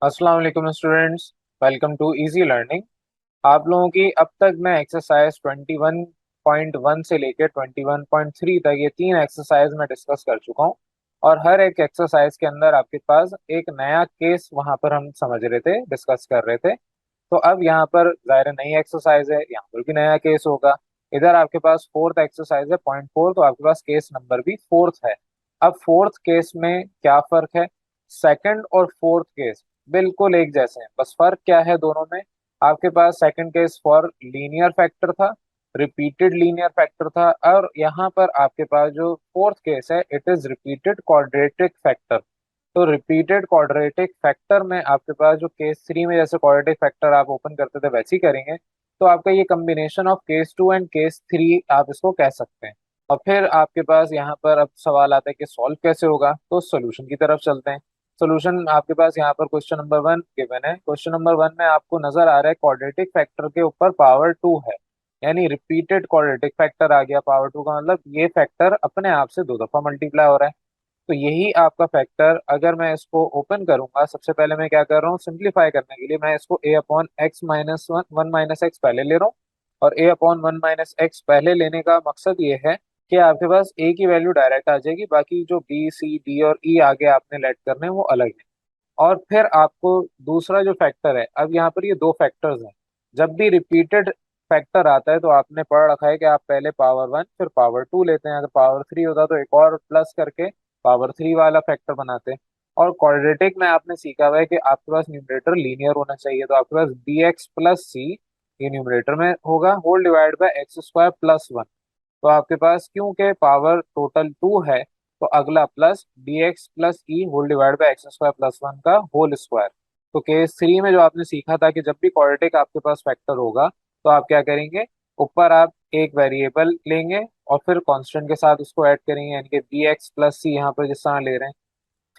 अस्सलाम वालेकुम students. Welcome to easy learning. आप लोगों की अब तक मैं एक्सरसाइज 21.1 से लेकर 21.3 तक ये तीन एक्सरसाइज में डिस्कस कर चुका हूँ। और हर एक एक्सरसाइज के अंदर आपके पास एक नया केस वहां पर हम समझ रहे थे, डिस्कस कर रहे थे। तो अब यहाँ पर जाहिर है नई एक्सरसाइज है, यहाँ पर भी नया केस होगा। इधर आपके पास फोर्थ एक्सरसाइज है, पॉइंट फोर, तो आपके पास केस नंबर भी फोर्थ है। अब फोर्थ केस में क्या फर्क है? सेकंड और फोर्थ केस बिल्कुल एक जैसे हैं, बस फर्क क्या है दोनों में? आपके पास second case for linear factor था, रिपीटेड लीनियर फैक्टर था, और यहाँ पर आपके पास जो फोर्थ केस है it is repeated quadratic factor. तो रिपीटेड क्वाड्रेटिक फैक्टर में आपके पास जो केस थ्री में जैसे क्वाड्रेटिक फैक्टर आप ओपन करते थे वैसे ही करेंगे। तो आपका ये combination of case two and case three आप इसको कह सकते हैं। और फिर आपके पास यहाँ पर अब सवाल आता है कि सॉल्व कैसे होगा, तो सोल्यूशन की तरफ चलते हैं। सोल्यूशन आपके पास यहाँ पर क्वेश्चन नंबर वन गिवन है। क्वेश्चन नंबर वन में आपको नजर आ रहा है क्वाड्रेटिक फैक्टर के ऊपर पावर टू है, यानी रिपीटेड क्वाड्रेटिक फैक्टर आ गया। पावर टू का मतलब ये फैक्टर अपने आप से दो दफा मल्टीप्लाई हो रहा है। तो यही आपका फैक्टर अगर मैं इसको ओपन करूंगा, सबसे पहले मैं क्या कर रहा हूँ, सिंप्लीफाई करने के लिए मैं इसको A upon X minus one, one minus X पहले ले रहा हूँ। और A upon one minus X पहले लेने का मकसद ये है कि आपके पास ए की वैल्यू डायरेक्ट आ जाएगी, बाकी जो बी सी डी और ई आगे आपने लेट करने हैं वो अलग है। और फिर आपको दूसरा जो फैक्टर है, अब यहाँ पर ये दो फैक्टर्स हैं। जब भी रिपीटेड फैक्टर आता है तो आपने पढ़ रखा है कि आप पहले पावर वन फिर पावर टू लेते हैं, अगर पावर थ्री होता तो एक और प्लस करके पावर थ्री वाला फैक्टर बनाते हैं। और क्वाड्रेटिक में आपने सीखा हुआ है कि आपके पास न्यूमरेटर लीनियर होना चाहिए, तो आपके पास बी एक्स प्लस सी ये न्यूमरेटर में होगा, whole divide by x square plus one. तो आपके पास क्योंकि पावर टोटल टू है तो अगला plus D x plus E whole divide by x square plus one का होल स्क्वायर। तो केस थ्री में जो आपने सीखा था कि जब भी क्वाड्रेटिक आपके पास फैक्टर होगा तो आप क्या करेंगे, ऊपर आप एक वेरिएबल लेंगे और फिर कांस्टेंट के साथ उसको ऐड करेंगे, यानी कि बी एक्स प्लस सी यहाँ पर जिस तरह ले रहे हैं।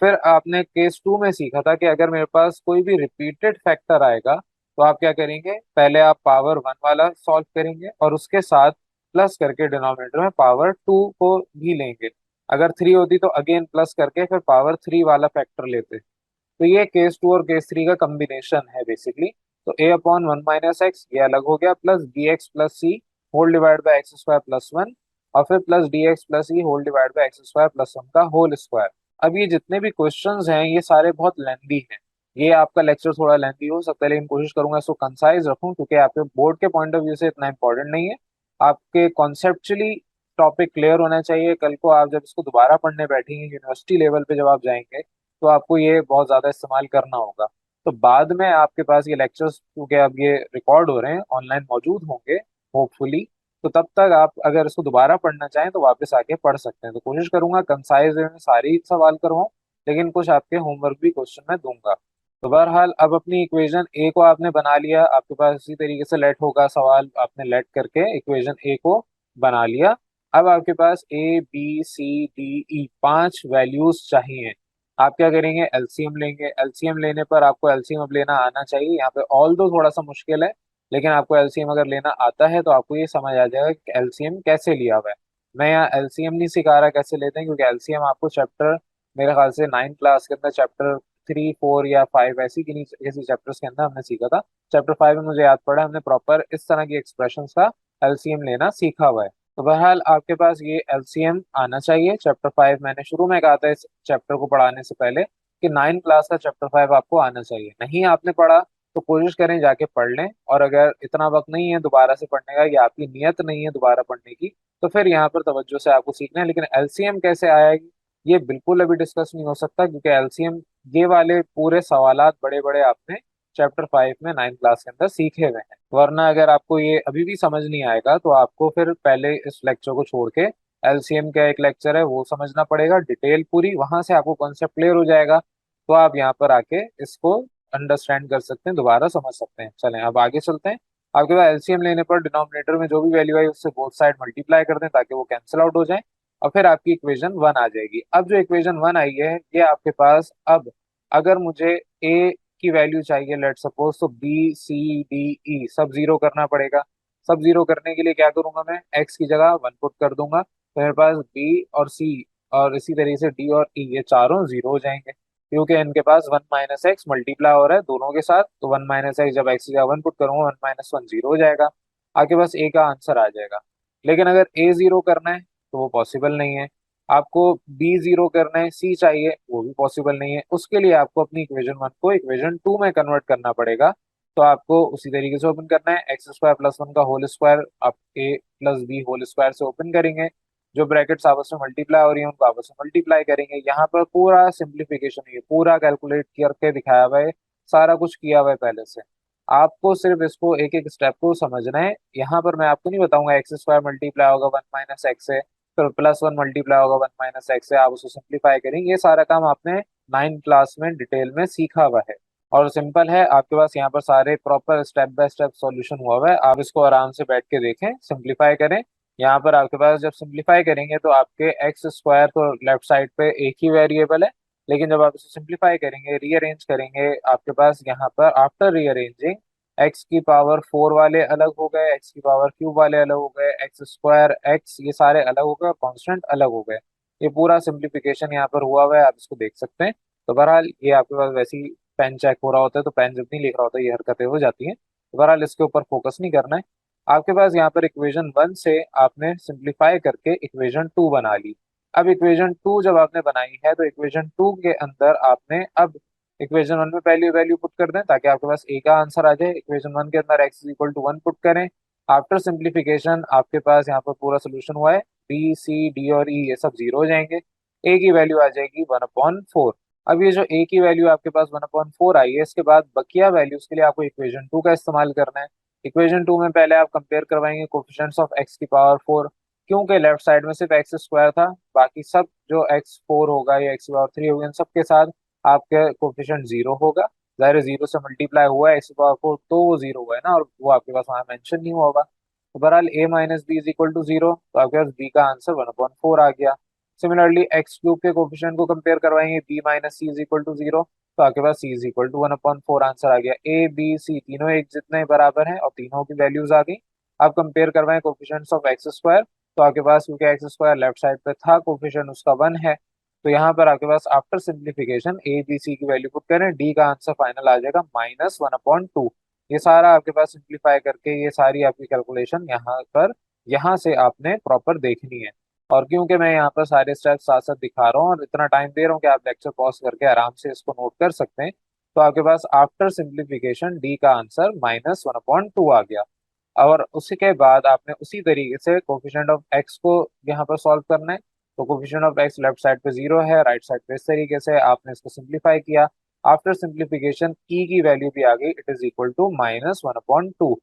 फिर आपने केस टू में सीखा था कि अगर मेरे पास कोई भी रिपीटेड फैक्टर आएगा तो आप क्या करेंगे, पहले आप पावर वन वाला सॉल्व करेंगे और उसके साथ प्लस करके डिनोमिनेटर में पावर टू को भी लेंगे। अगर थ्री होती तो अगेन प्लस करके फिर पावर थ्री वाला फैक्टर लेते। तो ये केस टू और केस थ्री का कम्बिनेशन है बेसिकली। तो A upon one minus x ये अलग हो गया, plus B x plus C whole divide by x square plus one, और फिर plus D x plus E whole divide by x square plus one का whole square. अब ये जितने भी क्वेश्चंस हैं ये सारे बहुत लेंदी हैं। ये आपका लेक्चर थोड़ा लेंदी हो सकता है, लेकिन कोशिश करूंगा इसको कंसाइज रखूं क्योंकि आपके बोर्ड के पॉइंट ऑफ व्यू से इतना इंपॉर्टेंट नहीं है। आपके कॉन्सेप्चुअली टॉपिक क्लियर होना चाहिए। कल को आप जब इसको दोबारा पढ़ने बैठेंगे यूनिवर्सिटी लेवल पे जब आप जाएंगे तो आपको ये बहुत ज्यादा इस्तेमाल करना होगा। तो बाद में आपके पास ये लेक्चर्स क्योंकि अब ये रिकॉर्ड हो रहे हैं ऑनलाइन मौजूद होंगे होपफुली, तो तब तक आप अगर इसको दोबारा पढ़ना चाहें तो वापस आके पढ़ सकते हैं। तो कोशिश करूंगा कंसाइज वे में सारी सवाल करवाऊं, लेकिन कुछ आपके होमवर्क भी क्वेश्चन में दूंगा। तो बहरहाल अब अपनी इक्वेशन ए को आपने बना लिया, आपके पास इसी तरीके से लेट होगा सवाल, आपने लेट करके इक्वेशन ए को बना लिया। अब आपके पास ए बी सी डी ई पांच वैल्यूज चाहिए। आप क्या करेंगे, एलसीएम लेंगे। एलसीएम लेने पर आपको एलसीएम अब लेना आना चाहिए। यहाँ पे ऑल दो थोड़ा सा मुश्किल है, लेकिन आपको एलसीएम अगर लेना आता है तो आपको ये समझ आ जाएगा कि एलसीएम कैसे लिया हुआ है। मैं यहाँ एलसीएम नहीं सिखा रहा कैसे लेते हैं, क्योंकि एलसीएम आपको चैप्टर मेरे ख्याल से नाइन्थ क्लास के अंदर चैप्टर थ्री फोर या फाइव ऐसी किन्हीं किसी चैप्टर्स के अंदर हमने सीखा था। चैप्टर फाइव में मुझे याद पड़ा हमने प्रॉपर इस तरह की एक्सप्रेशंस का एलसीएम लेना सीखा हुआ है। तो बहरहाल आपके पास ये एलसीएम आना चाहिए। चैप्टर फाइव मैंने शुरू में कहा था इस चैप्टर को पढ़ाने से पहले कि नाइन क्लास का चैप्टर फाइव आपको आना चाहिए। नहीं आपने पढ़ा तो कोशिश करें जाके पढ़ लें, और अगर इतना वक्त नहीं है दोबारा से पढ़ने का या आपकी नीयत नहीं है दोबारा पढ़ने की तो फिर यहाँ पर तवज्जो से आपको सीखना है। लेकिन एलसीएम कैसे आएगी ये बिल्कुल अभी डिस्कस नहीं हो सकता, क्योंकि एलसीएम ये वाले पूरे सवालात बड़े बड़े आपने चैप्टर फाइव में नाइन्थ क्लास के अंदर सीखे हुए हैं। वरना अगर आपको ये अभी भी समझ नहीं आएगा तो आपको फिर पहले इस लेक्चर को छोड़ के एलसीएम का एक लेक्चर है वो समझना पड़ेगा डिटेल पूरी, वहां से आपको कॉन्सेप्ट क्लियर हो जाएगा। तो आप यहाँ पर आके इसको अंडरस्टैंड कर सकते हैं, दोबारा समझ सकते हैं। चलें अब आगे चलते हैं। आपके पास एलसीएम लेने पर डिनोमिनेटर में जो भी वैल्यू आई उससे बोथ साइड मल्टीप्लाई कर दें ताकि वो कैंसिल आउट हो जाए, और फिर आपकी इक्वेशन वन आ जाएगी। अब जो इक्वेशन वन आई है ये आपके पास, अब अगर मुझे ए की वैल्यू चाहिए लेट सपोज, तो बी सी डी ई सब जीरो करना पड़ेगा। सब जीरो करने के लिए क्या करूंगा, मैं एक्स की जगह वन पुट कर दूंगा, तो मेरे पास बी और सी और इसी तरीके से डी और ई ये चारों जीरो हो जाएंगे। क्योंकि इनके पास वन माइनस एक्स मल्टीप्लाई हो रहा है दोनों के साथ, तो वन माइनस एक्स जब एक्स की जगह वन पुट करूंगा, वन माइनस वन जीरो हो जाएगा, आपके पास ए का आंसर आ जाएगा। लेकिन अगर ए जीरो करना है तो वो पॉसिबल नहीं है। आपको बी जीरो करना है, सी चाहिए, वो भी पॉसिबल नहीं है। उसके लिए आपको अपनी इक्वेशन वन को इक्वेशन टू में कन्वर्ट करना पड़ेगा। तो आपको उसी तरीके से ओपन करना है, एक्स स्क्वायर प्लस वन का होल स्क्वायर आप ए प्लस बी होल स्क्वायर से ओपन करेंगे। जो ब्रैकेट्स आपस में मल्टीप्लाई हो रही है उनको आपस में मल्टीप्लाई करेंगे। यहाँ पर पूरा सिंप्लीफिकेशन है, पूरा कैलकुलेट करके दिखाया हुआ है, सारा कुछ किया हुआ है पहले से। आपको सिर्फ इसको एक एक स्टेप को समझना है। यहाँ पर मैं आपको नहीं बताऊंगा एक्स स्क्वायर मल्टीप्लाई होगा वन माइनस एक्स से, फिर प्लस वन मल्टीप्लाई होगा वन माइनस एक्स से, आप उसको सिंप्लीफाई करेंगे। ये सारा काम आपने नाइन क्लास में डिटेल में सीखा हुआ है और सिंपल है। आपके पास यहाँ पर सारे proper step by step solution हुआ हुआ है, आप इसको आराम से बैठ के देखें, सिंप्लीफाई करें। यहाँ पर आपके पास जब सिंप्लीफाई करेंगे तो आपके एक्स स्क्वायर तो लेफ्ट साइड पे एक ही वेरिएबल है, लेकिन जब आप इसे सिंप्लीफाई करेंगे, रीअरेंज करेंगे, आपके पास यहाँ पर आफ्टर रीअरेंजिंग एक्स की पावर फोर वाले अलग हो गए, एक्स की पावर क्यूब वाले अलग हो गए, एक्स स्क्वायर एक्स ये सारे अलग हो गए और कॉन्स्टेंट अलग हो गए। ये पूरा सिंप्लीफिकेशन यहाँ पर हुआ हुआ है, आप इसको देख सकते हैं। तो बहरहाल ये आपके पास वैसे ही पेन चेक हो रहा होता है तो पेन जब नहीं लिख रहा होता ये हरकतें हो जाती हैं। तो बहरहाल इसके ऊपर फोकस नहीं करना है। आपके पास यहाँ पर इक्वेशन वन से आपने सिंप्लीफाई करके इक्वेशन टू बना ली। अब इक्वेशन टू जब आपने बनाई है तो इक्वेशन टू के अंदर आपने अब इक्वेशन वन में पहली वैल्यू पुट कर दें ताकि आपके पास ए का आंसर आ जाए। इक्वेशन वन के अंदर x is equal to one put करें। आफ्टर सिंप्लीफिकेशन आपके पास यहाँ पर पूरा सोल्यूशन हुआ है, बी सी डी और ई ये सब जीरो हो जाएंगे, ए की वैल्यू आ जाएगी वन अपॉन फोर। अब ये जो ए की वैल्यू आपके पास वन अपॉन फोर आई है, इसके बाद बकिया वैल्यूज के लिए आपको इक्वेशन टू का इस्तेमाल करना है। इक्वेशन टू में पहले आप कंपेयर करवाएंगे कोफिशिएंट्स ऑफ एक्स की पावर फोर, क्योंकि लेफ्ट साइड में सिर्फ एक्स स्क्वायर था, बाकी सब जो एक्स फोर होगा या एक्स पावर थ्री होगा इन सब के साथ आपके कोफिशिएंट जीरो होगा। जाहिर है जीरो से मल्टीप्लाई हुआ है एक्स पावर फोर तो वो जीरो हुआ है ना, और वो आपके पास वहां मेंशन नहीं हुआ होगा। तो बहरहाल A minus B is equal to zero, तो आपके पास बी का आंसर वन अपॉन फोर आ गया। सिमिलरली एक्स क्यूब के कोफिशिएंट को कंपेयर करवाएंगे, B minus C is equal to zero, तो आपके पास C is equal to one upon four answer आ गया। ए बी सी तीनों एक जितने बराबर हैं और तीनों की वैल्यूज आ गई। अब कंपेयर करवाएं कोफिशिएंट्स ऑफ एक्स स्क्वायर, तो आपके पास क्योंकि एक्स स्क्वायर लेफ्ट साइड पे था कोफिशिएंट उसका वन है, तो यहाँ पर आपके पास after simplification A B C की वैल्यू पुट करें, डी का आंसर फाइनल आ जाएगा माइनस वन अपॉन टू। ये सारा आपके पास सिंप्लीफाई करके ये सारी आपकी कैलकुलेशन यहाँ पर यहाँ से आपने प्रॉपर देखनी है। और क्योंकि मैं यहाँ पर सारे स्टेप्स साथ साथ दिखा रहा हूँ और इतना टाइम दे रहा हूँ कि आप लेक्चर पॉज करके आराम से इसको नोट कर सकते हैं, तो आपके पास आफ्टर सिंप्लीफिकेशन डी का answer minus one upon two आ गया। और उसी के बाद आपने उसी तरीके से कोफिशिएंट ऑफ एक्स को यहाँ पर सॉल्व करना है। तो coefficient of x left side पे जीरो है, राइट साइड पे इस तरीके से आपने इसको सिंप्लीफाई किया। आफ्टर सिंप्लीफिकेशन ई की वैल्यू भी आ गई, it is equal to minus one upon two.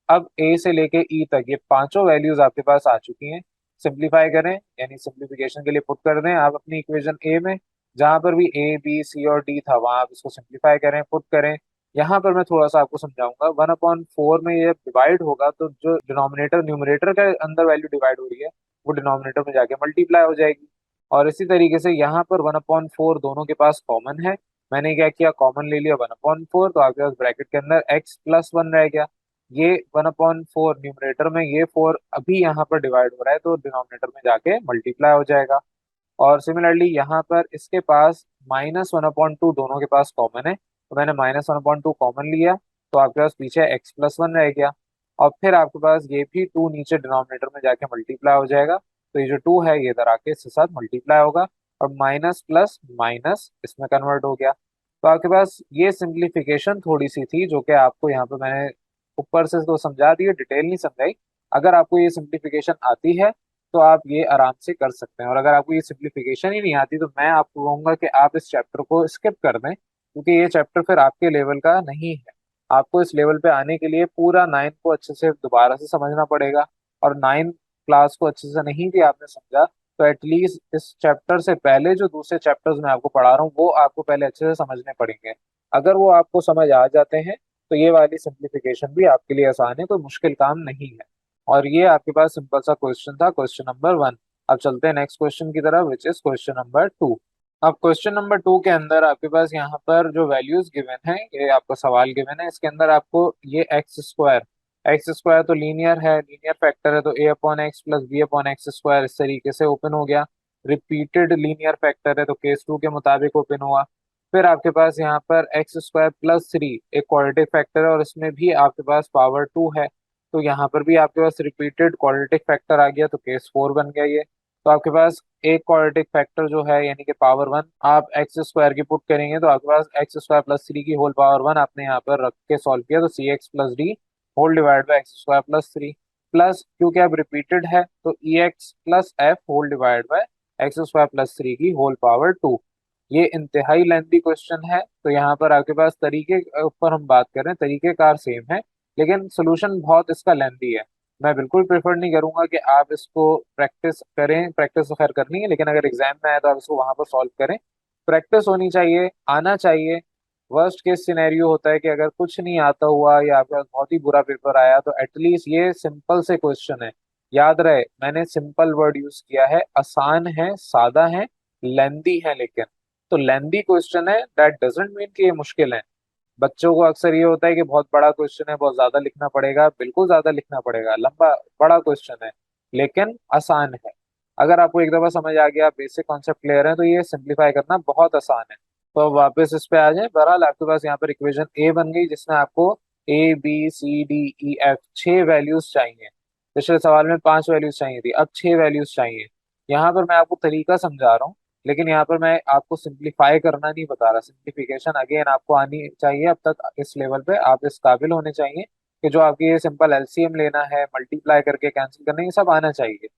अब ए से लेके ई तक ये पांचों वैल्यूज आपके पास आ चुकी हैं। सिंप्लीफाई करें, यानी सिंप्लीफिकेशन के लिए पुट कर दें आप अपनी इक्वेशन ए में, जहां पर भी ए बी सी और डी था वहां आप इसको सिंप्लीफाई करें, पुट करें। यहाँ पर मैं थोड़ा सा आपको समझाऊंगा, वन अपॉन फोर में ये डिवाइड होगा तो जो डिनोमिनेटर न्यूमरेटर के अंदर वैल्यू डिवाइड हो रही है वो डिनोमिनेटर में जाके मल्टीप्लाई हो जाएगी। और इसी तरीके से यहाँ पर वन अपॉन फोर दोनों के पास कॉमन है, मैंने क्या किया कॉमन ले लिया वन अपॉन फोर, तो आपके पास ब्रैकेट के अंदर एक्स प्लस वन रह गया। ये वन अपॉन फोर न्यूमरेटर में, ये फोर अभी यहाँ पर डिवाइड हो रहा है तो डिनोमिनेटर में जाके मल्टीप्लाई हो जाएगा। और सिमिलरली यहाँ पर इसके पास माइनस वन अपॉइंट टू दोनों के पास कॉमन है, तो मैंने minus one upon two common लिया, तो आपके पास पीछे एक्स प्लस वन रह गया। और फिर आपके पास ये भी टू नीचे डिनोमिनेटर में जाके मल्टीप्लाई हो जाएगा, तो ये जो टू है ये इधर आके इसके साथ मल्टीप्लाई होगा और माइनस प्लस माइनस इसमें कन्वर्ट हो गया। तो आपके पास ये सिंप्लीफिकेशन थोड़ी सी थी जो कि आपको यहाँ पे मैंने ऊपर से तो समझा दी, डिटेल नहीं समझाई। अगर आपको ये सिंप्लीफिकेशन आती है तो आप ये आराम से कर सकते हैं, और अगर आपको ये सिंप्लीफिकेशन ही नहीं आती तो मैं आपको कहूंगा कि आप इस चैप्टर को स्किप कर दें, क्योंकि ये चैप्टर फिर आपके लेवल का नहीं है। आपको इस लेवल पे आने के लिए पूरा नाइन्थ को अच्छे से दोबारा से समझना पड़ेगा, और नाइन्थ क्लास को अच्छे से नहीं भी आपने समझा तो एटलीस्ट इस चैप्टर से पहले जो दूसरे चैप्टर्स मैं आपको पढ़ा रहा हूँ वो आपको पहले अच्छे से समझने पड़ेंगे। अगर वो आपको समझ आ जाते हैं तो ये वाली सिंप्लीफिकेशन भी आपके लिए आसान है, कोई मुश्किल काम नहीं है। और ये आपके पास सिंपल सा क्वेश्चन था, क्वेश्चन नंबर वन। अब चलते हैं नेक्स्ट क्वेश्चन की तरफ, which is question number two. अब क्वेश्चन नंबर टू के अंदर आपके पास यहाँ पर जो वैल्यूज गिवन है, ये आपका सवाल गिवन है, इसके अंदर आपको ये एक्स स्क्वायर तो लीनियर है, लीनियर फैक्टर है, तो A upon X plus B upon X square इस तरीके से ओपन हो गया। रिपीटेड लीनियर फैक्टर है तो केस टू के मुताबिक ओपन हुआ। फिर आपके पास यहाँ पर एक्स स्क्वायर प्लस थ्री एक क्वाड्रेटिक फैक्टर है और इसमें भी आपके पास पावर टू है। तो यहाँ पर भी आपके पास रिपीटेड क्वाड्रेटिक फैक्टर आ गया, तो केस फोर बन गया ये। तो आपके पास एक क्वाड्रेटिक फैक्टर जो है यानी कि पावर वन आप एक्स स्क्वायर की पुट करेंगे तो आपके पास एक्स स्क्वायर प्लस थ्री की होल पावर वन आपने यहाँ पर रख के सॉल्व किया, तो C X plus D whole divide by x square plus three, plus क्योंकि अब रिपीटेड है तो E X plus F whole divide by x square plus three की होल पावर टू। ये इंतहाई लेंथी क्वेश्चन है, तो यहाँ पर आपके पास तरीके के ऊपर हम बात करें, तरीकेकार सेम है लेकिन सोल्यूशन बहुत इसका लेंथी है। मैं बिल्कुल प्रेफर नहीं करूंगा कि आप इसको प्रैक्टिस करें, प्रैक्टिस तो खैर करनी है लेकिन अगर एग्जाम में आए तो आप इसको वहां पर सॉल्व करें। प्रैक्टिस होनी चाहिए, आना चाहिए। वर्स्ट केस सिनेरियो होता है कि अगर कुछ नहीं आता हुआ या आपके पास बहुत ही बुरा पेपर आया तो एटलीस्ट ये सिंपल से क्वेश्चन है, याद रहे मैंने सिंपल वर्ड यूज किया है, आसान है, सादा है, लेंदी है लेकिन। तो लेंदी क्वेश्चन है दैट डजंट मीन कि ये मुश्किल है। बच्चों को अक्सर ये होता है कि बहुत बड़ा क्वेश्चन है, बहुत ज्यादा लिखना पड़ेगा, बिल्कुल ज्यादा लिखना पड़ेगा, लंबा बड़ा क्वेश्चन है लेकिन आसान है। अगर आपको एक दफा समझ आ गया, बेसिक कॉन्सेप्ट क्लियर है, तो ये सिंप्लीफाई करना बहुत आसान है। तो अब वापस इस पे आ जाए। बहरहाल आपके पास यहाँ पर इक्वेशन ए बन गई जिसमें आपको A B C D E F छह वैल्यूज चाहिए। पिछले सवाल में पांच वैल्यूज चाहिए थी, अब छह वैल्यूज चाहिए। यहाँ पर मैं आपको तरीका समझा रहा हूँ लेकिन यहाँ पर मैं आपको सिंप्लीफाई करना नहीं बता रहा। सिंप्लीफिकेशन अगेन आपको आनी चाहिए, अब तक इस लेवल पे आप इस काबिल होने चाहिए कि जो आपकी ये सिंपल एलसीएम लेना है, मल्टीप्लाई करके कैंसिल करना, ये सब आना चाहिए।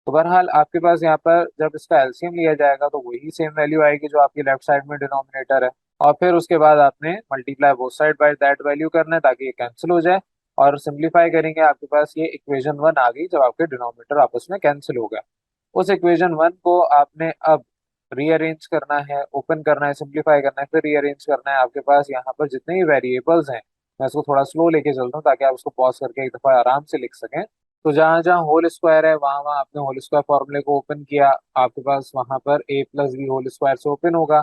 तो बहरहाल आपके पास यहाँ पर जब इसका एलसीएम लिया जाएगा तो वही सेम वैल्यू आएगी जो आपकी लेफ्ट साइड में डिनोमिनेटर है, और फिर उसके बाद आपने multiply both side by that value करना है ताकि ये कैंसिल हो जाए। और सिंप्लीफाई करेंगे आपके पास ये इक्वेशन वन आ गई जब आपके डिनोमिनेटर आपस में कैंसिल हो गया। उस इक्वेशन वन को आपने अब रीअरेंज करना है, ओपन करना है, सिंप्लीफाई करना है, फिर रीअरेंज करना है। आपके पास यहाँ पर जितने भी वेरिएबल्स हैं, मैं इसको थोड़ा स्लो लेके चलता हूँ ताकि आप उसको पॉज करके एक दफा आराम से लिख सकें। तो जहाँ जहाँ होल स्क्वायर है वहाँ वहाँ आपने होल स्क्वायर फॉर्मूले को ओपन किया, आपके पास वहाँ पर ए प्लस बी होल स्क्वायर से ओपन होगा।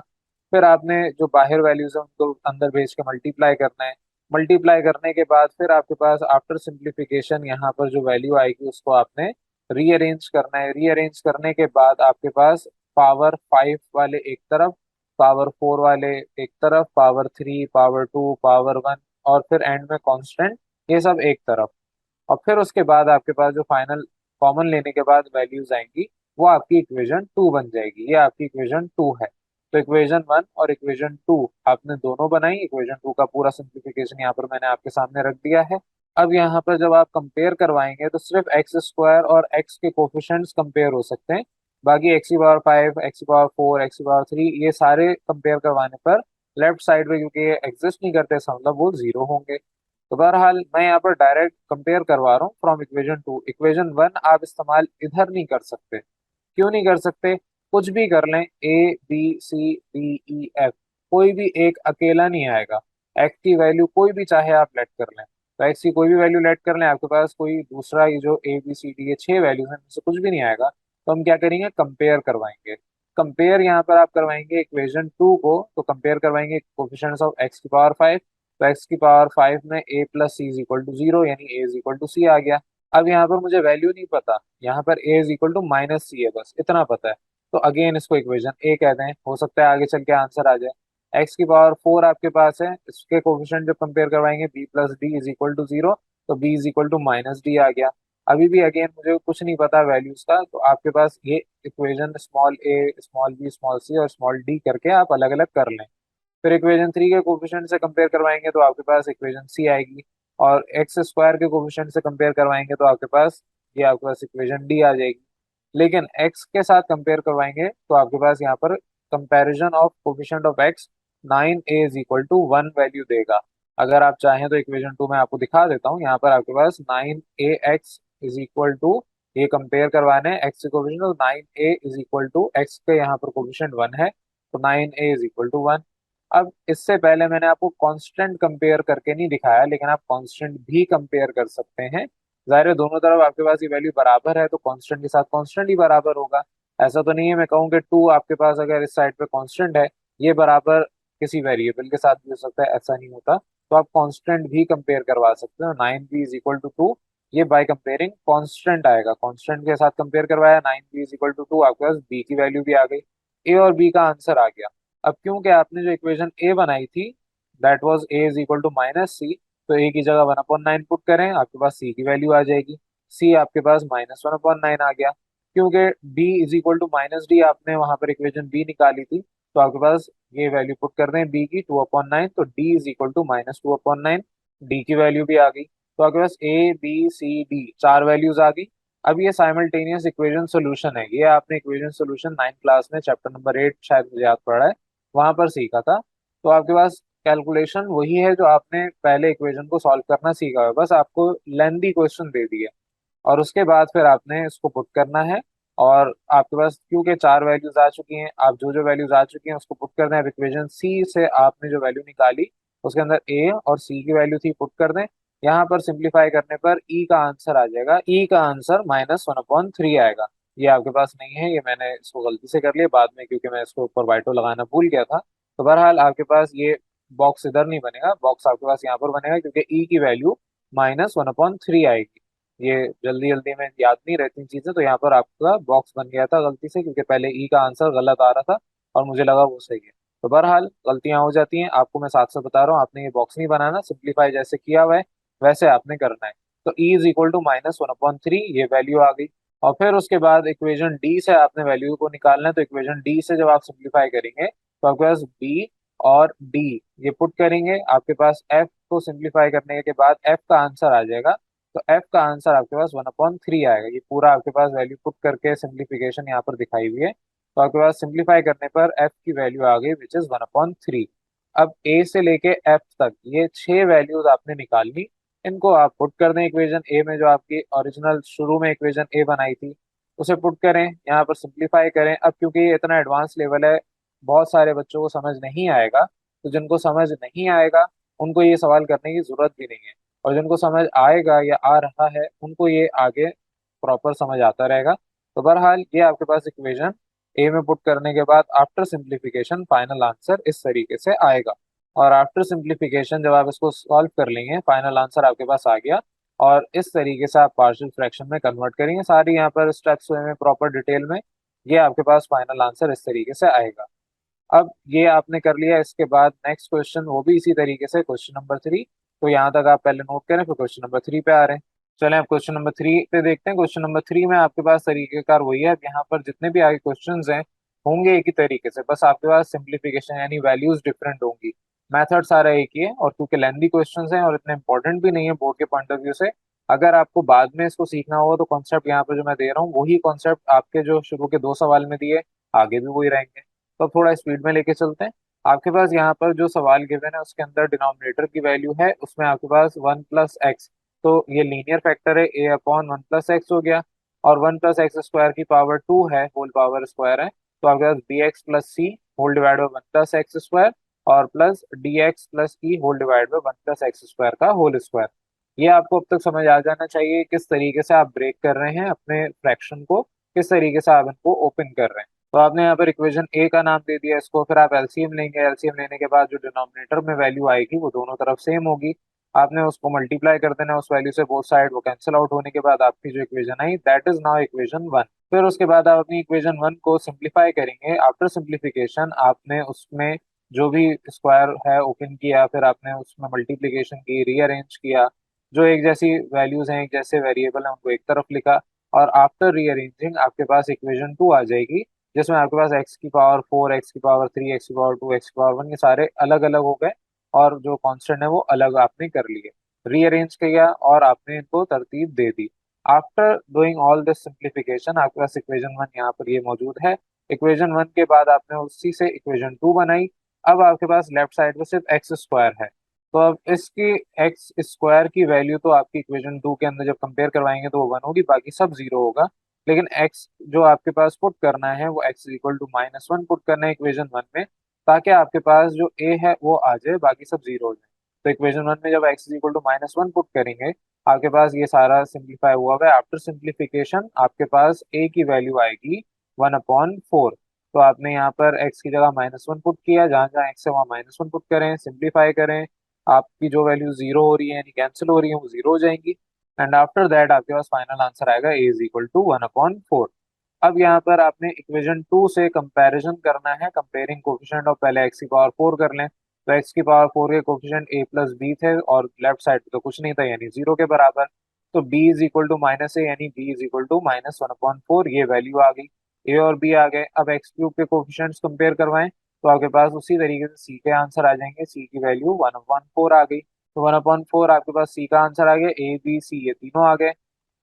फिर आपने जो बाहर वैल्यूज है उनको अंदर भेज के मल्टीप्लाई करना है। मल्टीप्लाई करने के बाद फिर आपके पास आफ्टर सिंप्लीफिकेशन यहाँ पर जो वैल्यू आएगी उसको आपने रीअरेंज करना है। रीअरेंज करने के बाद आपके पास पावर फाइव वाले एक तरफ, पावर फोर वाले एक तरफ, power three, power two, power one, और फिर एंड में कांस्टेंट, ये सब एक तरफ। और फिर उसके बाद आपके पास जो फाइनल कॉमन लेने के बाद वैल्यूज आएंगी वो आपकी इक्वेशन टू बन जाएगी। ये आपकी इक्वेशन टू है। तो इक्वेशन वन और इक्वेशन टू आपने दोनों बनाई, इक्वेशन टू का पूरा सिंप्लीफिकेशन यहाँ पर मैंने आपके सामने रख दिया है। अब यहाँ पर जब आप कंपेयर करवाएंगे तो सिर्फ एक्स स्क्वायर और एक्स के कोफिशिएंट्स कंपेयर हो सकते हैं। बाकी एक्स की पावर फाइव, एक्स की पावर फोर, एक्स की पावर थ्री, ये सारे कंपेयर करवाने पर लेफ्ट साइड में क्योंकि ये एग्जिस्ट नहीं करते इसका मतलब वो जीरो होंगे। तो बहरहाल मैं यहाँ पर डायरेक्ट कंपेयर करवा रहा हूँ from equation two. Equation one आप इस्तेमाल इधर नहीं कर सकते। क्यों नहीं कर सकते? कुछ भी कर लें, A B C D E F, कोई भी एक अकेला नहीं आएगा। एक्स की वैल्यू कोई भी चाहे आप लेट कर लें, तो एक्स की कोई भी वैल्यू लेट कर लें, आपके पास कोई दूसरा ये जो ए बी सी डी ये छह वैल्यूज हैं इनसे कुछ भी नहीं आएगा। तो हम क्या करेंगे, कंपेयर करवाएंगे। कंपेयर यहाँ पर आप करवाएंगे इक्वेशन टू को, तो कंपेयर करवाएंगे कोफिशिएंट्स ऑफ एक्स की पावर फाइव। तो एक्स की पावर फाइव में A plus C is equal to zero यानी A is equal to C आ गया। अब यहाँ पर मुझे वैल्यू नहीं पता, यहाँ पर ए इज इक्वल टू माइनस सी है, बस इतना पता है। तो अगेन इसको इक्वेशन ए कहते हैं, हो सकता है आगे चल के आंसर आ जाए। एक्स की पावर फोर आपके पास है, इसके कोफिशिएंट जब कंपेयर करवाएंगे B plus D is equal to zero, तो B is equal to minus D आ गया। अभी भी अगेन मुझे कुछ नहीं पता वैल्यूज का, तो आपके पास ये इक्वेशन स्मॉल ए, स्मॉल बी, स्मॉल सी और स्मॉल डी करके आप अलग अलग कर लें। फिर इक्वेशन थ्री के कोफिशिएंट से कंपेयर करवाएंगे तो आपके पास इक्वेशन सी आएगी, और एक्स स्क्वायर के कोफिशिएंट से कंपेयर करवाएंगे तो आपके पास ये आपके पास इक्वेशन डी आ जाएगी। लेकिन एक्स के साथ कंपेयर करवाएंगे तो आपके पास यहाँ पर comparison of coefficient of x nine A is equal to one value देगा। अगर आप चाहें तो इक्वेशन टू में आपको दिखा देता हूँ, यहाँ पर आपके पास nine A X is equal to, ये कंपेयर करवाने हैं एक्स के कोफिशिएंट, तो nine A is equal to X के यहाँ पर कोफिशिएंट वन है, तो nine A is equal to one. अब इससे पहले मैंने आपको कांस्टेंट कंपेयर करके नहीं दिखाया, लेकिन आप कांस्टेंट भी कंपेयर कर सकते हैं। जाहिर है दोनों तरफ आपके पास ये वैल्यू बराबर है तो कांस्टेंट के साथ कांस्टेंट ही बराबर होगा। ऐसा तो नहीं है मैं कहूँ कि टू आपके पास अगर इस साइड पे कांस्टेंट है, ये बराबर किसी वेरिएबल के साथ भी हो सकता है, ऐसा नहीं होता। तो आप कांस्टेंट भी कंपेयर करवा सकते हो। Nine B is equal to two, ये बाय कंपेयरिंग कांस्टेंट आएगा, कांस्टेंट के साथ कंपेयर करवाया, nine B is equal to two, आपके पास बी की वैल्यू भी आ गई, ए और बी का आंसर आ गया। अब क्योंकि आपने जो इक्वेशन ए बनाई थी that was A is equal to minus C, तो ए की जगह 1/9 पुट करें, आपके पास सी की वैल्यू आ जाएगी। सी आपके पास -1/9 आ गया। क्योंकि D is equal to minus D आपने वहां पर इक्वेशन बी निकाली थी, तो आपके पास ये वैल्यू पुट कर दें बी की 2/9, तो D is equal to -2/9। D की वैल्यू भी आ गई, तो आपके पास ए बी सी डी चार वैल्यूज आ गई। अब ये साइमल्टेनियस इक्वेशन सोल्यूशन है, ये आपने इक्वेशन सोल्यूशन 9th क्लास में चैप्टर नंबर 8 शायद मुझे याद पड़ा है, वहां पर सीखा था। तो आपके पास कैलकुलेशन वही है जो आपने पहले इक्वेशन को सॉल्व करना सीखा है, बस आपको लेंथी क्वेश्चन दे दिए और उसके बाद फिर आपने इसको पुट करना है। और आपके पास क्योंकि चार वैल्यूज आ चुकी हैं, आप जो जो वैल्यूज आ चुकी हैं उसको पुट कर दें। अब इक्वेशन सी से आपने जो वैल्यू निकाली उसके अंदर ए और सी की वैल्यू थी, पुट कर दें। यहाँ पर सिंप्लीफाई करने पर ई का आंसर आ जाएगा, ई का आंसर -1/3 आएगा। ये आपके पास नहीं है, ये मैंने इसको गलती से कर लिया बाद में क्योंकि मैं इसको ऊपर वाइटो लगाना भूल गया था। तो बहरहाल आपके पास ये बॉक्स इधर नहीं बनेगा, बॉक्स आपके पास यहाँ पर बनेगा क्योंकि ई की वैल्यू -1/3 आएगी। ये जल्दी जल्दी में याद नहीं रहती चीजें, तो यहाँ पर आपका बॉक्स बन गया था गलती से क्योंकि पहले ई का आंसर गलत आ रहा था और मुझे लगा वो सही है। तो बहरहाल गलतियां हो जाती हैं, आपको मैं साथ साथ बता रहा हूँ, आपने ये बॉक्स नहीं बनाना, सिंप्लीफाई जैसे किया हुआ है वैसे आपने करना है। तो ई इज इक्वल टू -1/3 ये वैल्यू आ गई। और फिर उसके बाद इक्वेशन डी से आपने वैल्यू को निकालना है, तो इक्वेशन डी से जब आप सिंप्लीफाई करेंगे तो आपके पास बी और डी ये पुट करेंगे, आपके पास एफ को सिंप्लीफाई करने के बाद एफ का आंसर आ जाएगा। तो एफ का आंसर आपके पास 1/3 आएगा। ये पूरा आपके पास वैल्यू पुट करके सिंप्लीफिकेशन यहाँ पर दिखाई हुई है, तो आपके पास सिंप्लीफाई करने पर एफ की वैल्यू आ गई विच इज 1/3। अब ए से लेके एफ तक ये छह वैल्यूज आपने निकालनी, इनको आप पुट कर दें इक्वेशन ए में, जो आपकी ओरिजिनल शुरू में इक्वेशन ए बनाई थी उसे पुट करें, यहाँ पर सिंप्लीफाई करें। अब क्योंकि ये इतना एडवांस लेवल है बहुत सारे बच्चों को समझ नहीं आएगा, तो जिनको समझ नहीं आएगा उनको ये सवाल करने की जरूरत भी नहीं है, और जिनको समझ आएगा या आ रहा है उनको ये आगे प्रॉपर समझ आता रहेगा। तो बहरहाल ये आपके पास इक्वेशन ए में पुट करने के बाद आफ्टर सिंप्लीफिकेशन फाइनल आंसर इस तरीके से आएगा। और आफ्टर सिंप्लीफिकेशन जब आप इसको सॉल्व कर लेंगे फाइनल आंसर आपके पास आ गया, और इस तरीके से आप पार्शियल फ्रैक्शन में कन्वर्ट करेंगे, सारी यहाँ पर स्टेप्स हुए हैं प्रॉपर डिटेल में, ये आपके पास फाइनल आंसर इस तरीके से आएगा। अब ये आपने कर लिया, इसके बाद नेक्स्ट क्वेश्चन वो भी इसी तरीके से क्वेश्चन नंबर 3। तो यहाँ तक आप पहले नोट करें, फिर क्वेश्चन नंबर 3 पे आ रहे हैं। चलें अब क्वेश्चन नंबर 3 पे देखते हैं। क्वेश्चन नंबर 3 में आपके पास तरीकेकार वही है, अब यहाँ पर जितने भी आगे क्वेश्चंस हैं होंगे एक ही तरीके से, बस आपके पास सिंप्लीफिकेशन यानी वैल्यूज डिफरेंट होंगी, मेथड सारा एक ही है। और क्योंकि लेंदी क्वेश्चंस हैं और इतने इंपॉर्टेंट भी नहीं है बोर्ड के पॉइंट ऑफ व्यू से, अगर आपको बाद में इसको सीखना होगा तो कॉन्सेप्ट यहाँ पर जो मैं दे रहा हूँ वही कॉन्सेप्ट आपके जो शुरू के दो सवाल में दिए आगे भी वही रहेंगे। तो अब थोड़ा स्पीड में लेके चलते हैं। आपके पास यहाँ पर जो सवाल गिवन है उसके अंदर डिनोमिनेटर की वैल्यू है उसमें आपके पास 1 + x, तो ये लीनियर फैक्टर है, a/1 + x हो गया। और 1 + x² की पावर 2 है, होल पावर स्क्वायर है, तो आपके पास bx + c whole divide by 1 + x² और plus dx + e whole divide by 1 + x² का होल स्क्वायर। ये आपको अब तक समझ आ जाना चाहिए किस तरीके से आप ब्रेक कर रहे हैं अपने फ्रैक्शन को, किस तरीके से आप इनको ओपन कर रहे हैं। तो आपने यहाँ पर इक्वेशन ए का नाम दे दिया इसको, फिर आप एलसीएम लेंगे, एलसीएम लेने के बाद जो डिनोमिनेटर में वैल्यू आएगी वो दोनों तरफ सेम होगी, आपने उसको मल्टीप्लाई कर देना उस वैल्यू से, बोथ साइड वो कैंसिल आउट होने के बाद आपकी जो equation I that is now equation 1। फिर उसके बाद आप अपनी इक्वेशन 1 को सिंप्लीफाई करेंगे, आफ्टर सिंप्लीफिकेशन आपने उसमें जो भी स्क्वायर है ओपन किया, फिर आपने उसमें मल्टीप्लीकेशन की, रीअरेंज किया, जो एक जैसी वैल्यूज हैं एक जैसे वेरिएबल हैं उनको एक तरफ लिखा, और आफ्टर रीअरेंजिंग आपके पास इक्वेशन 2 आ जाएगी जिसमें आपके पास x⁴, x⁴, x⁴, x⁴1 ये सारे अलग अलग हो गए, और जो कांस्टेंट है वो अलग आपने कर लिए, रीअरेंज किया और आपने इनको तरतीब दे दी। After doing all this simplification आपके पास इक्वेशन 1 यहाँ पर ये मौजूद है। इक्वेशन 1 के बाद आपने उसी से इक्वेशन 2 बनाई। अब आपके पास लेफ्ट साइड में सिर्फ x² है, तो अब इसकी x² की वैल्यू तो आपकी इक्वेशन 2 के अंदर जब कंपेयर करवाएंगे तो वो 1 होगी, बाकी सब 0 होगा। लेकिन x जो आपके पास पुट करना है वो x इक्वल टू -1 पुट करना है इक्वेशन 1 में, ताकि आपके पास जो a है वो आ जाए, बाकी सब 0 हो जाए। तो इक्वेशन 1 में जब x इक्वल टू -1 पुट करेंगे आपके पास ये सारा सिंप्लीफाई हुआ है। आफ्टर सिंप्लीफिकेशन आपके पास a की वैल्यू आएगी 1/4। तो आपने यहाँ पर x की जगह -1 पुट किया, जहाँ जहाँ x है वहाँ -1 पुट करें, सिंप्लीफाई करें, आपकी जो वैल्यू 0 हो रही है यानी कैंसिल हो रही है वो 0 हो जाएंगी। एंड आफ्टर दैट आपके पास फाइनल आंसर आएगा a इज इक्वल टू 1/4। अब यहाँ पर आपने इक्वेशन 2 से कंपैरिजन करना है, कंपेयरिंग कोफिशिएंट ऑफ, पहले एक्स की पावर 4 कर लें। तो एक्स की पावर 4 के कोफिशिएंट ए प्लस बी थे और लेफ्ट साइड पे तो कुछ नहीं था यानी जीरो के बराबर। तो B is equal to minus A यानी B is equal to minus one upon four, ये वैल्यू आ गई। ए और बी आ गए। अब एक्स क्यूब के कोफिशिएंट्स कंपेयर करवाएं तो आपके पास उसी तरीके से सी के आंसर आ जाएंगे। सी की वैल्यू वन अपॉन फोर आ गई। तो वन अपॉन फोर आपके पास सी का आंसर आ गया। ए बी सी ये तीनों आ गए।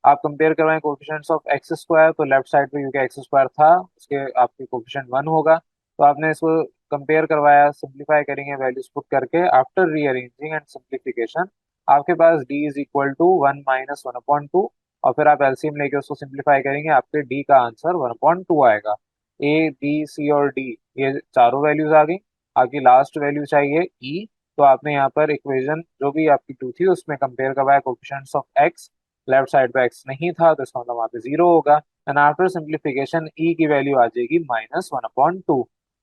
आप कंपेयर करवाएं कोफिशिएंट्स ऑफ एक्स स्क्वायर, तो लेफ्ट साइड पे क्योंकि एक्स स्क्वायर था उसके आपके कोफिशिएंट वन होगा। तो आपने इसको कंपेयर करवाया, सिंप्लीफाई करेंगे वैल्यूज पुट करके। आफ्टर रीअरेंजिंग एंड सिंप्लीफिकेशन आपके पास d is equal to one minus one upon two, और फिर आप एलसीएम लेके उसको सिंप्लीफाई करेंगे, आपके d का आंसर वन अपॉइंट टू आएगा। a b c और d ये चारों वैल्यूज आ गई। आपकी लास्ट वैल्यू चाहिए e। तो आपने यहाँ पर इक्वेशन जो भी आपकी टू थी उसमें कंपेयर करवाया coefficients of x, left side पे x नहीं था तो इसका मतलब वहाँ पे जीरो होगा। एंड आफ्टर सिंप्लीफिकेशन e की वैल्यू आ जाएगी माइनस वन अपॉइंट टू।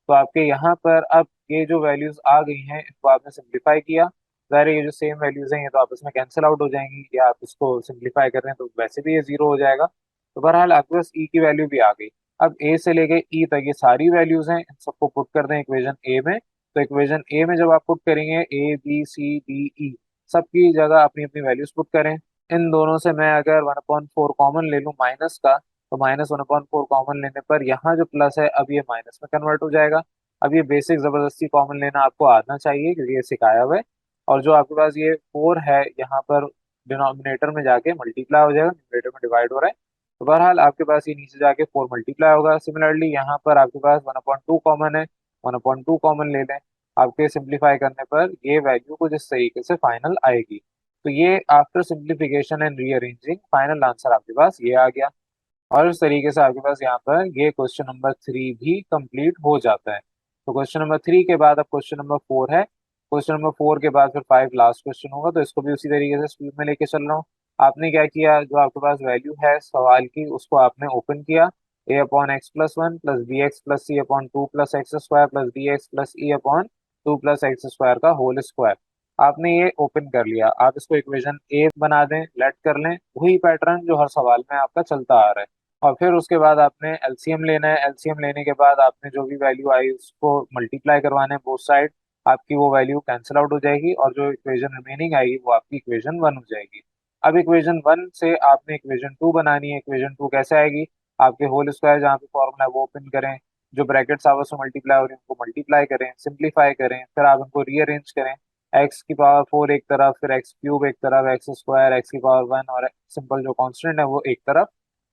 तो आपके यहाँ पर अब ये जो वैल्यूज आ गई हैं इनको आपने सिंप्लीफाई किया। ज़ाहिर है ये जो सेम वैल्यूज हैं ये तो आपस में कैंसिल आउट हो जाएंगी, या आप इसको सिंप्लीफाई कर रहे हैं तो वैसे भी ये जीरो हो जाएगा। तो बहरहाल आपके पास ई की वैल्यू भी आ गई। अब ए से लेके ई तक ये सारी वैल्यूज हैं, इन सबको पुट कर दें इक्वेशन ए में। तो इक्वेशन ए में जब आप पुट करेंगे ए बी सी डी ई सबकी जगह अपनी अपनी वैल्यूज पुट करें। इन दोनों से मैं अगर वन अपॉन फोर कॉमन ले लूँ माइनस का, तो minus one upon four common लेने पर यहाँ जो प्लस है अब ये माइनस में कन्वर्ट हो जाएगा। अब ये बेसिक जबरदस्ती कॉमन लेना आपको आना चाहिए क्योंकि ये सिखाया हुआ है। और जो आपके पास ये फोर है यहाँ पर डिनोमिनेटर में जाके मल्टीप्लाई हो जाएगा, न्यूमरेटर में डिवाइड हो रहा है। तो बहरहाल आपके पास ये नीचे जाके फोर मल्टीप्लाई होगा। सिमिलरली यहाँ पर आपके पास वन अपॉइंट टू कॉमन है, वन अपॉइंट टू कॉमन ले लें। आपके सिंप्लीफाई करने पर ये वैल्यू कुछ इस तरीके से फाइनल आएगी। तो ये after simplification and rearranging final answer आपके पास ये आ गया। और इस तरीके से आपके पास यहाँ पर ये क्वेश्चन नंबर थ्री भी कंप्लीट हो जाता है। तो क्वेश्चन नंबर थ्री के बाद अब क्वेश्चन नंबर फोर है। क्वेश्चन नंबर फोर के बाद फिर फाइव लास्ट क्वेश्चन होगा, तो इसको भी उसी तरीके से स्पीड में लेके चल रहा हूँ। आपने क्या किया, जो आपके पास वैल्यू है सवाल की उसको आपने ओपन किया। A upon X plus one plus B x plus C upon two plus X square plus D x plus E upon two plus X square का होल स्क्वायर आपने ये ओपन कर लिया। आप इसको इक्वेशन ए बना दें, लेट कर लें, वही पैटर्न जो हर सवाल में आपका चलता आ रहा है। और फिर उसके बाद आपने एलसीएम लेना है। एलसीएम लेने के बाद आपने जो भी वैल्यू आई उसको मल्टीप्लाई करवाना है बोथ साइड। आपकी वो वैल्यू कैंसिल आउट हो जाएगी और जो इक्वेशन रिमेनिंग आएगी वो आपकी इक्वेशन वन हो जाएगी। अब इक्वेशन वन से आपने इक्वेशन टू बनानी है। इक्वेशन टू कैसे आएगी, आपके होल स्क्वायर जहाँ पे फॉर्मूला है वो ओपन करें, जो ब्रैकेट्स आपस में मल्टीप्लाई हो रही है उनको मल्टीप्लाई करें, सिंप्लीफाई करें, फिर आप उनको रीअरेंज करें। एक्स की पावर फोर एक तरफ, फिर एक्स क्यूब एक तरफ, एक्स स्क्वायर, एक्स की पावर वन और सिंपल जो कांस्टेंट है वो एक तरफ।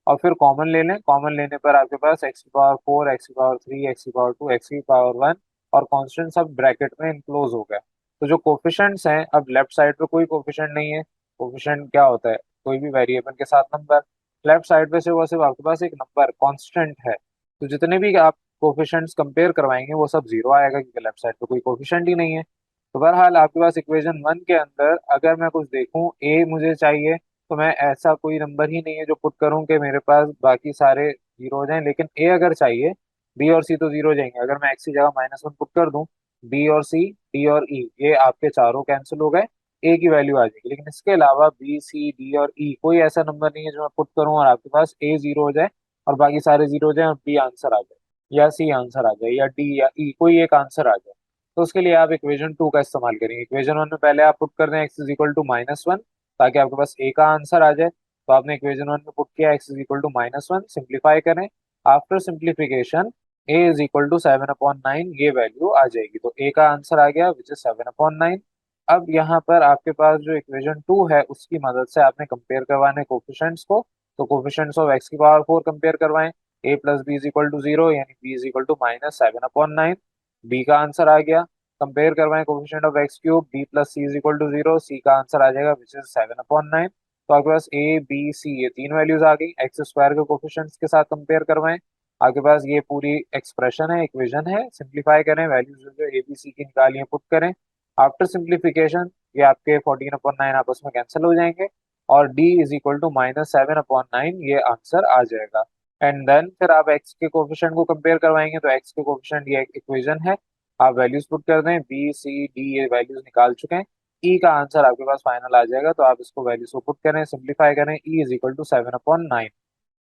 और फिर कॉमन ले लें। कॉमन लेने पर आपके पास एक्स की पावर फोर, एक्स की पावर थ्री, एक्स की पावर टू, एक्स की पावर वन और कांस्टेंट सब ब्रैकेट में इनक्लोज हो गए। तो जो कोफिशिएंट्स हैं, अब लेफ्ट साइड पे कोई कोफिशिएंट नहीं है। कोफिशिएंट क्या होता है, कोई भी वेरिएबल के साथ नंबर। लेफ्ट साइड पे सिर्फ आपके पास एक नंबर कांस्टेंट है। तो जितने भी आप कोफिशिएंट्स कंपेयर करवाएंगे वो सब जीरो आएगा क्योंकि लेफ्ट साइड पे कोई कोफिशिएंट ही नहीं है। तो बहरहाल आपके पास इक्वेशन वन के अंदर अगर मैं कुछ देखूं, ए मुझे चाहिए, तो मैं ऐसा कोई नंबर ही नहीं है जो पुट करूं कि मेरे पास बाकी सारे जीरो हो जाएं। लेकिन ए अगर चाहिए, बी और सी तो जीरो हो जाएंगे। अगर मैं एक्स की जगह माइनस वन पुट कर दूं, बी और सी, डी और ई ये आपके चारों कैंसिल हो गए, ए की वैल्यू आ जाएगी। लेकिन इसके अलावा बी सी डी और ई कोई ऐसा नंबर नहीं है जो मैं पुट करूं और आपके पास ए जीरो हो जाए और बाकी सारे जीरो हो जाए और बी आंसर आ जाए, या सी आंसर आ जाए, या डी या ई कोई एक आंसर आ जाए। तो उसके लिए आप इक्वेशन टू का इस्तेमाल करेंगे। इक्वेशन वन में पहले आप पुट कर दें x is equal to minus one ताकि आपके पास ए का आंसर आ जाए। तो आपने इक्वेशन वन में पुट किया X is equal to minus one, simplify करें। After simplification A is equal to seven upon nine ये वैल्यू आ जाएगी। तो ए का आंसर आ गया which is seven upon nine. अब यहाँ पर आपके पास जो इक्वेशन टू है उसकी मदद से आपने कंपेयर करवाने कोफिशिएंट्स को। तो कोफिशिएंट्स ऑफ एक्स की पावर फोर कंपेयर करवाएं। A plus B is equal to zero यानी B is equal to minus seven upon nine, B का आंसर आ गया। कंपेयर करवाएं coefficient of X cube, B plus C is equal to zero, C का answer आ जाएगा which is seven upon nine. तो आपके पास ए बी सी ये तीन वैल्यूज आ गई। एक्स स्क्वायर के कोफिशिएंट्स के साथ कंपेयर करवाएं। आपके पास ये पूरी एक्सप्रेशन है, इक्वेशन है, सिंप्लीफाई करें, वैल्यूज जो ए बी सी की निकाली है पुट करें। आफ्टर सिंप्लीफिकेशन ये आपके फोर्टीन अपॉन नाइन आपस में कैंसिल हो जाएंगे और D is equal to minus seven upon nine ये आंसर आ जाएगा। एंड देन फिर आप एक्स के कोफिशिएंट को कंपेयर करवाएंगे। तो एक्स के कोफिशिएंट ये इक्वेशन है, आप वैल्यूज पुट कर दें, बी सी डी ये वैल्यूज निकाल चुके हैं। ई का आंसर आपके पास फाइनल आ जाएगा। तो आप इसको वैल्यूज को पुट करें, सिंप्लीफाई करें, E is equal to seven upon nine.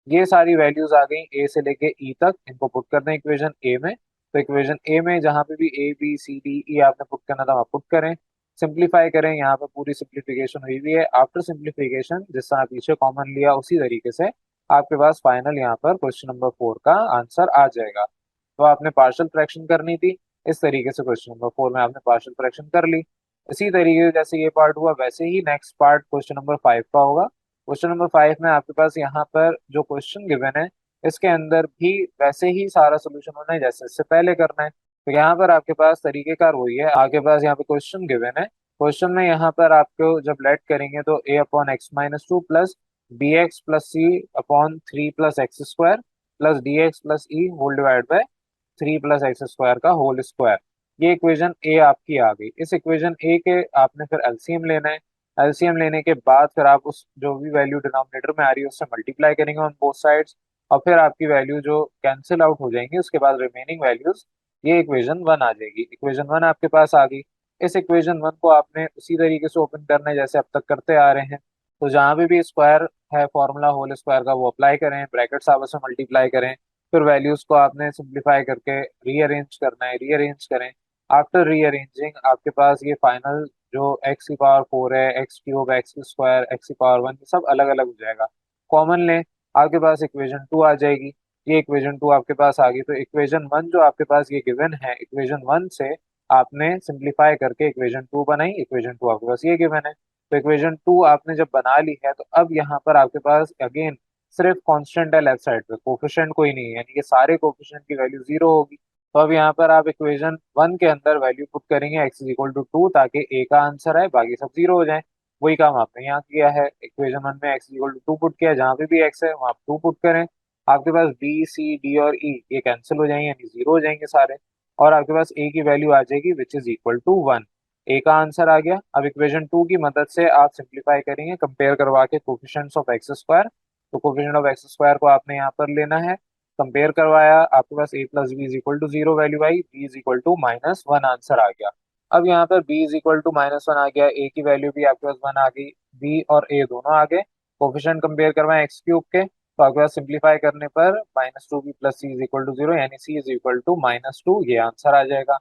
ये सारी वैल्यूज आ गई ए से लेके ई तक, इनको पुट कर दें इक्वेशन ए में। तो इक्वेशन ए में जहाँ पे भी ए बी सी डी ई आपने पुट करना था वहाँ पुट करें, सिंप्लीफाई करें। यहाँ पे पूरी सिंप्लीफिकेशन हुई हुई है। आफ्टर सिंप्लीफिकेशन जिस तरह पीछे कॉमन लिया उसी तरीके से आपके पास फाइनल यहाँ पर क्वेश्चन नंबर 4 का आंसर आ जाएगा। तो आपने पार्शियल फ्रैक्शन करनी थी, इस तरीके से क्वेश्चन नंबर 4 में आपने पार्शियल फ्रैक्शन कर ली। इसी तरीके से जैसे ये पार्ट हुआ वैसे ही नेक्स्ट पार्ट क्वेश्चन नंबर 5 का होगा। क्वेश्चन नंबर 5 में आपके पास यहाँ पर जो क्वेश्चन गिवन है इसके अंदर भी वैसे ही सारा सोल्यूशन होना है जैसे इससे पहले करना है। तो यहाँ पर आपके पास तरीकेकार वही है, आपके पास यहाँ पे क्वेश्चन गिवन है। क्वेश्चन में यहाँ पर आपको जब लेट करेंगे तो A upon X minus two plus B x plus C upon three plus X square plus D x plus E whole divide by three plus X square का whole square. ये equation A आपकी आ गई। इस equation ए के आपने फिर LCM लेना है। एलसीएम लेने के बाद फिर आप उस जो भी वैल्यू डिनोमिनेटर में आ रही है उससे मल्टीप्लाई करेंगे ऑन बोथ साइड्स, और फिर आपकी वैल्यू जो कैंसिल आउट हो जाएंगी उसके बाद रिमेनिंग वैल्यूज, ये इक्वेशन वन आ जाएगी। इक्वेशन वन आपके पास आ गई। इस इक्वेशन वन को आपने उसी तरीके से ओपन करना है जैसे अब तक करते आ रहे हैं। तो जहाँ भी स्क्वायर है फॉर्मूला होल स्क्वायर का वो अप्लाई करें, ब्रैकेट्स आपस में मल्टीप्लाई करें, फिर वैल्यूज को आपने सिंप्लीफाई करके रीअरेंज करना है, रीअरेंज करें। आफ्टर रीअरेंजिंग आपके पास ये फाइनल जो एक्स की पावर 4 है, x cube, x square, x की पावर 1, सब अलग अलग हो जाएगा। कॉमन लें, आपके पास इक्वेशन 2 आ जाएगी। ये इक्वेशन 2 आपके पास आ गई। तो इक्वेशन 1 जो आपके पास ये गिवन है, इक्वेशन 1 से आपने सिंप्लीफाई करके इक्वेशन 2 बनाई। इक्वेशन 2 आपके पास ये गिवन है। तो इक्वेशन 2 आपने जब बना ली है तो अब यहाँ पर आपके पास अगेन सिर्फ कांस्टेंट है लेफ्ट साइड पे, कोफिशिएंट कोई नहीं है, यानी कि सारे कोफिशिएंट की वैल्यू जीरो होगी। तो अब यहाँ पर आप इक्वेशन 1 के अंदर वैल्यू पुट करेंगे x is equal to two, ताकि ए का आंसर आए बाकी सब जीरो हो जाए। वही काम आपने यहाँ किया है। इक्वेशन 1 में x is equal to two put किया, जहाँ पे भी एक्स है वहाँ टू पुट करें। आपके पास बी सी डी और ई ये कैंसिल हो जाएंगे यानी जीरो हो जाएंगे सारे, और आपके पास ए की वैल्यू आ जाएगी which is equal to one. A का आंसर आ गया। अब इक्वेशन 2 की मदद से आप सिंप्लीफाई करेंगे कंपेयर करवा के कोफिशिएंट्स ऑफ एक्स स्क्वायर। तो कोफिशिएंट ऑफ एक्स स्क्वायर को आपने यहाँ पर लेना है, कंपेयर करवाया, आपके पास A plus B is equal to zero value आई, B is equal to minus one answer आ गया। अब यहाँ पर B is equal to minus one आ गया, ए की वैल्यू भी आपके पास वन आ गई, बी और ए दोनों आ गए। कोफिशिएंट कंपेयर करवाएं एक्स क्यूब के, तो आपके पास सिंप्लीफाई करने पर minus two B plus C is equal to zero, यानी C is equal to minus two, ये आंसर आ जाएगा।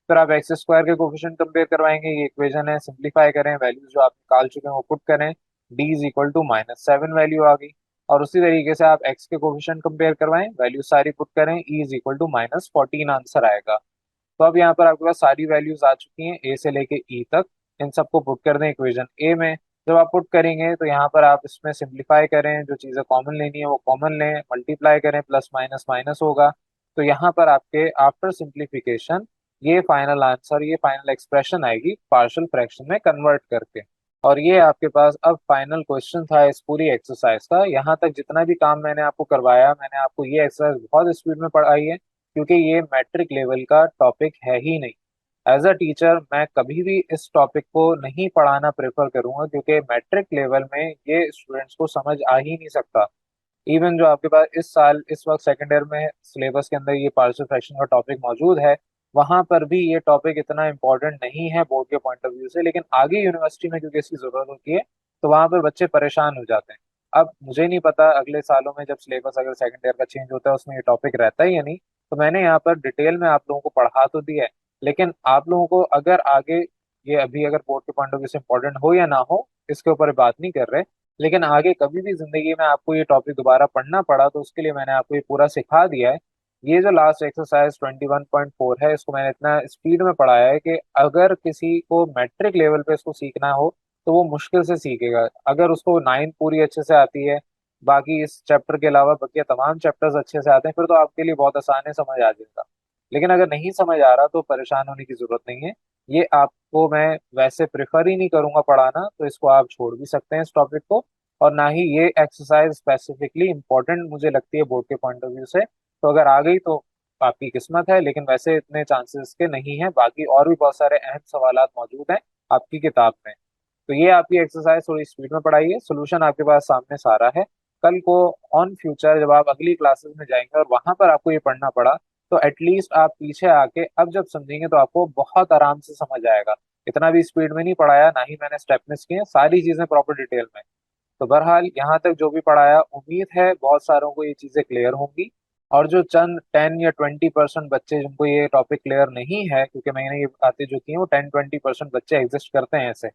फिर आप एक्स स्क्वायर के कोफिशिएंट कंपेयर करवाएंगे, ये इक्वेशन है, सिंप्लीफाई करें, वैल्यूज जो आप निकाल चुके हैं वो पुट करें, D is equal to minus seven value आ गई। और उसी तरीके से आप एक्स के कोफिशिएंट कंपेयर करवाएं, वैल्यू सारी पुट करें, E is equal to minus fourteen answer आएगा। तो अब यहाँ पर आपके पास सारी वैल्यूज आ चुकी हैं ए से लेके ई तक। इन सबको पुट कर दें इक्वेशन ए में। जब आप पुट करेंगे तो यहाँ पर आप इसमें सिंप्लीफाई करें, जो चीज़ें कॉमन लेनी है वो कॉमन लें, मल्टीप्लाई करें, प्लस माइनस माइनस होगा। तो यहाँ पर आपके आफ्टर सिंप्लीफिकेशन ये फाइनल आंसर, ये फाइनल एक्सप्रेशन आएगी पार्शियल फ्रैक्शन में कन्वर्ट करके। और ये आपके पास अब फाइनल क्वेश्चन था इस पूरी एक्सरसाइज का। यहाँ तक जितना भी काम मैंने आपको करवाया, मैंने आपको ये एक्सरसाइज बहुत स्पीड में पढ़ाई है, क्योंकि ये मैट्रिक लेवल का टॉपिक है ही नहीं। एज अ टीचर मैं कभी भी इस टॉपिक को नहीं पढ़ाना प्रेफर करूंगा, क्योंकि मैट्रिक लेवल में ये स्टूडेंट्स को समझ आ ही नहीं सकता। इवन जो आपके पास इस साल इस वक्त सेकेंड ईयर में सिलेबस के अंदर ये पार्शियल फ्रैक्शन का टॉपिक मौजूद है, वहां पर भी ये टॉपिक इतना इंपॉर्टेंट नहीं है बोर्ड के पॉइंट ऑफ व्यू से, लेकिन आगे यूनिवर्सिटी में क्योंकि इसकी जरूरत होती है तो वहां पर बच्चे परेशान हो जाते हैं। अब मुझे नहीं पता अगले सालों में जब सिलेबस अगर सेकेंड ईयर का चेंज होता है उसमें ये टॉपिक रहता है या नहीं। तो मैंने यहाँ पर डिटेल में आप लोगों को पढ़ा तो दिया है, लेकिन आप लोगों को अगर आगे ये अभी अगर बोर्ड के पॉइंट ऑफ व्यू से इंपॉर्टेंट हो या ना हो इसके ऊपर बात नहीं कर रहे, लेकिन आगे कभी भी जिंदगी में आपको ये टॉपिक दोबारा पढ़ना पड़ा तो उसके लिए मैंने आपको ये पूरा सिखा दिया है। ये जो लास्ट एक्सरसाइज 21.4 है इसको मैंने इतना स्पीड में पढ़ाया है कि अगर किसी को मैट्रिक लेवल पे इसको सीखना हो तो वो मुश्किल से सीखेगा। अगर उसको नाइन पूरी अच्छे से आती है, बाकी इस चैप्टर के अलावा बाकी तमाम चैप्टर्स अच्छे से आते हैं, फिर तो आपके लिए बहुत आसान है, समझ आ जाएगा। लेकिन अगर नहीं समझ आ रहा तो परेशान होने की जरूरत नहीं है। ये आपको मैं वैसे प्रेफर ही नहीं करूंगा पढ़ाना, तो इसको आप छोड़ भी सकते हैं इस टॉपिक को। और ना ही ये एक्सरसाइज स्पेसिफिकली इंपॉर्टेंट मुझे लगती है बोर्ड के पॉइंट ऑफ व्यू से। तो अगर आ गई तो आपकी किस्मत है, लेकिन वैसे इतने चांसेस के नहीं है। बाकी और भी बहुत सारे अहम सवालात मौजूद हैं आपकी किताब में। तो ये आपकी एक्सरसाइज थोड़ी स्पीड में पढ़ाई है, सोल्यूशन आपके पास सामने सारा है। कल को ऑन फ्यूचर जब आप अगली क्लासेस में जाएंगे और वहां पर आपको ये पढ़ना पड़ा, तो एटलीस्ट आप पीछे आके अब जब समझेंगे तो आपको बहुत आराम से समझ आएगा। इतना भी स्पीड में नहीं पढ़ाया, ना ही मैंने स्टेप मिस किए, सारी चीजें प्रॉपर डिटेल में। तो बहरहाल यहाँ तक जो भी पढ़ाया, उम्मीद है बहुत सारों को ये चीजें क्लियर होंगी। और जो चंद 10 या 20% बच्चे जिनको ये टॉपिक क्लियर नहीं है, क्योंकि मैंने ये बातें जो की हैं वो 10-20% बच्चे एग्जिस्ट करते हैं ऐसे,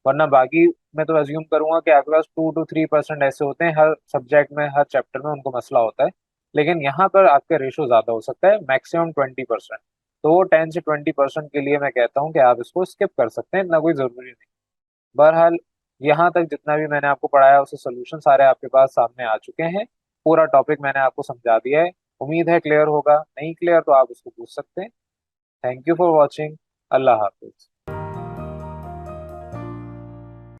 वरना बाकी मैं तो अज्यूम करूंगा कि आपके पास 2 to 3% ऐसे होते हैं हर सब्जेक्ट में, हर चैप्टर में उनको मसला होता है। लेकिन यहाँ पर आपका रेशो ज्यादा हो सकता है, मैक्सिमम 20%। तो वो 10 से 20% के लिए मैं कहता हूँ कि आप इसको स्किप कर सकते हैं, इतना कोई जरूरी नहीं। बहरहाल यहाँ तक जितना भी मैंने आपको पढ़ाया उसके सोल्यूशन सारे आपके पास सामने आ चुके हैं। पूरा टॉपिक मैंने आपको समझा दिया है। उम्मीद है क्लियर होगा, नहीं क्लियर तो आप उसको पूछ सकते हैं। Thank you for watching. Allah Hafiz.